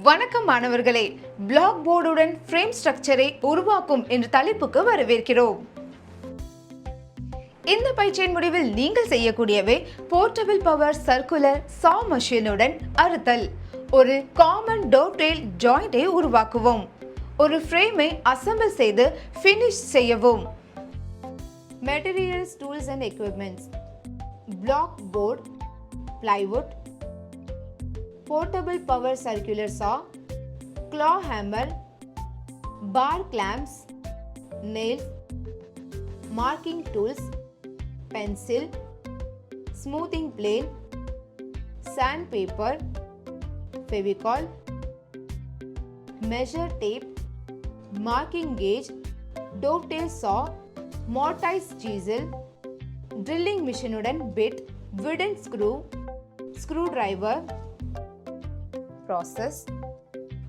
வணக்கம் மாணவர்களே, black போர்டுடன் frame ஸ்ட்ரக்சரை உருவாக்கும் என்ற தலைப்புக்கு வரவேற்கிறோம். இந்த பயிற்சியின் முடிவில் நீங்கள் செய்யக்கூடியவை போர்ட்டபிள் பவர் சர்க்குலர் சா மெஷினுடன் அறுத்தல், ஒரு காமன் டோர்டெயில் ஜாயிண்டை உருவாக்குவோம், ஒரு ஃப்ரேமை அசெம்பிள் செய்து ஃபினிஷ் செய்யவும். Materials, tools and equipments: block board, plywood, portable power circular saw, claw hammer, bar clamps, nails, marking tools, pencil, smoothing plane, sandpaper, fevicol, measure tape, marking gauge, dovetail saw, mortise chisel, drilling machine உடன் bit, wooden screw, screwdriver. Process: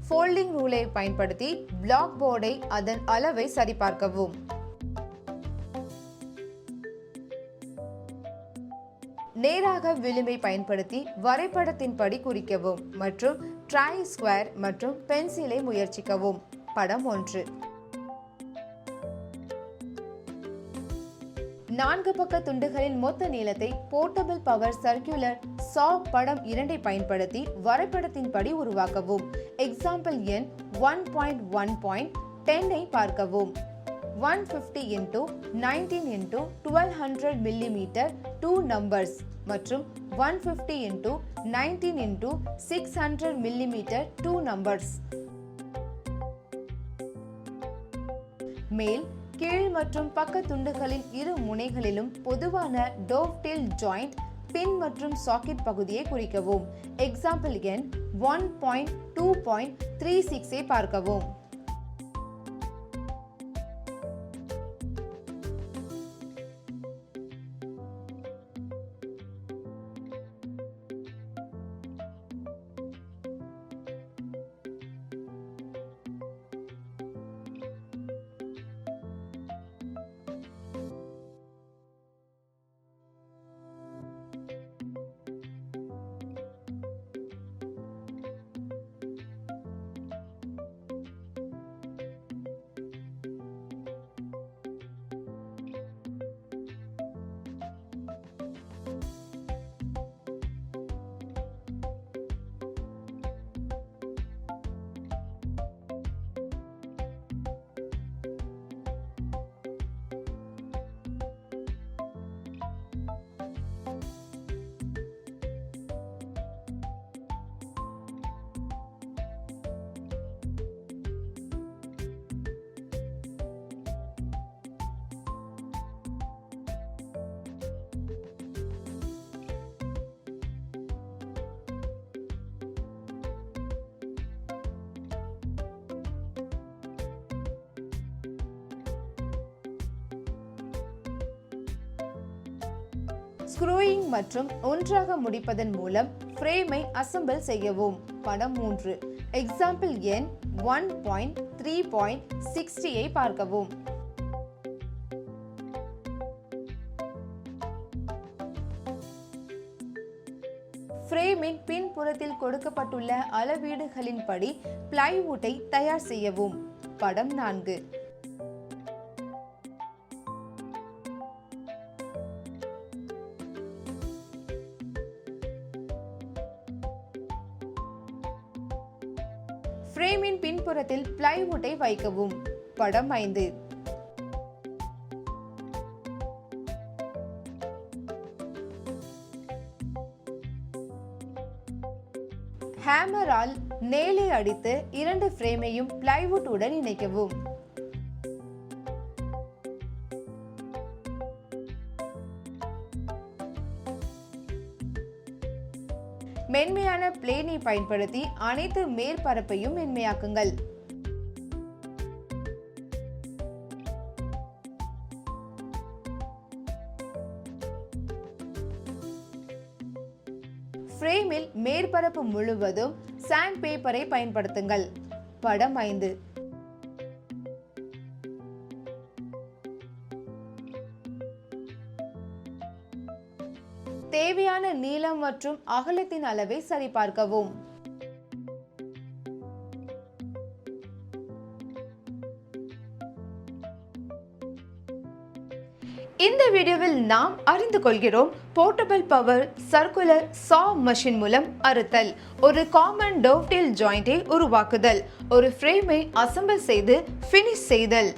folding ரூலை பயன்படுத்தி black போர்டை அதன் அளவை சரிபார்க்கவும். நேராக விளிம்பை பயன்படுத்தி வரைபடத்தின்படி குறிக்கவும் மற்றும் ட்ரை ஸ்கொயர் மற்றும் பென்சிலை முயற்சிக்கவும். படம் 1. 4 பக்க துண்டுகளின் மொத்த நீளத்தை போர்ட்டபிள் பவர் சர்க்குலர் சா படம் 2 பயன்படுத்தி வரைபடத்தின்படி உருவாக்கவும். எக்ஸாம்பிள் எண் 1.1.10 ஐ பார்க்கவும். 150 x 19 x 1200 mm 2 நம்பர்ஸ் மற்றும் 150 x 19 x 600 mm 2 நம்பர்ஸ். மேல், கீழ் மற்றும் பக்க துண்டுகளின் இரு முனைகளிலும் பொதுவான டோவ்டெயில் ஜாயிண்ட், பின் மற்றும் சாக்கெட் பகுதியை குறிக்கவும். எக்ஸாம்பிள் எண் 1.2.36 ஐ பார்க்கவும். ஸ்க்ரூயிங் மற்றும் ஒன்றாக முடிப்பதன் மூலம் ஃப்ரேமை அசெம்பிள் செய்யவும். படம் 3. எக்ஸாம்பிள் எண் 1.3.60 ஐ பார்க்கவும். ஃப்ரேமின் பின்புறத்தில் கொடுக்கப்பட்டுள்ள அளவீடுகளின்படி பிளைவுட்டை தயார் செய்யவும். படம் 4. ஃப்ரேமின் பின்புறத்தில் பிளைவுட்டை வைக்கவும். படம் 5. ஹேமரால் நேலை அடித்து 2 ஃப்ரேமையும் பிளைவுட் உடன் இணைக்கவும். மென்மையான பிளேனை பயன்படுத்தி அனைத்து மேற்பரப்பையும் மென்மையாக்குங்கள். ஃப்ரேமில் மேற்பரப்பு முழுவதும் சாண்ட் பேப்பரை பயன்படுத்துங்கள். படம் 5. தேவையான நீளம் மற்றும் அகலத்தின் அளவை சரிபார்க்கவும். இந்த வீடியோவில் நாம் அறிந்து கொள்கிறோம் போர்ட்டபிள் பவர் சர்க்குலர் சா மெஷின் மூலம் அறுத்தல், ஒரு காமன் டோவ்டெயில் ஜாயிண்டை உருவாக்குதல், ஒரு ஃப்ரேமை அசெம்பிள் செய்து ஃபினிஷ் செய்தல்.